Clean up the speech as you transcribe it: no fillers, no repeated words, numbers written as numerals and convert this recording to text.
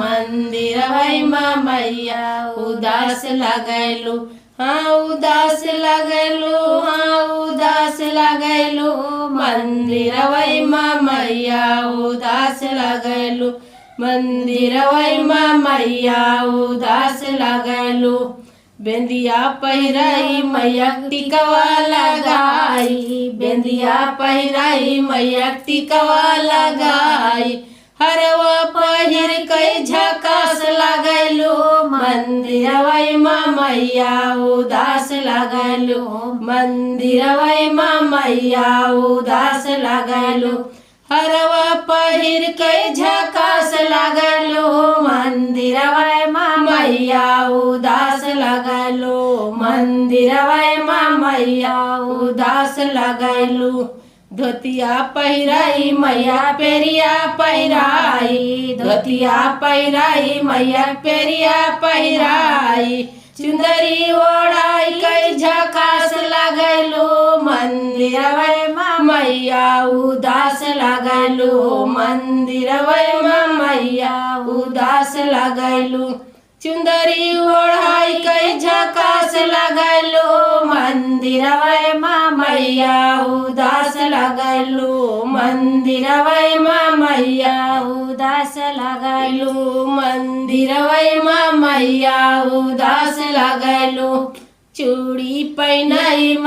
मंदिर वही मैया उदास लगलू। हाँ उदास लगलू, हाँ उदास लगलू, मंदिर वही मैया उदास लगलू। मंदिर वही मैया उदास लगलू। बेंदिया पहिराई मैया टिकवा लगाई, बेंदिया पहिराई मैया टिकवा लगाई। हरवा पहिर कई झकास लगलू, मंदिर वही मैया उदास लगलू। मंदिर वही मैया उदास लगलू। हरवा पहिर कई झकास लगलू, मंदिर वही मैया उदास लगलू। मंदिर वही मैया उदास लगलू। धोतिया पहिराई मैया पेरिया पहिराई, धोतिया पहिराई मैया पेरिया पहिराई। चुंदरी ओढ़ाई कई झकास लगलू, मंदिर वही मैया उदास लगलू। मंदिर वही मैया उदास लगलू। चुंदरी ओढ़ाई कई झकास लगलू, मंदिर वही मैया उदास लगलू। मंदिर वही मैया उदास लगलू। मंदिर वही मैया उदास लगलू। चूड़ी पहनाई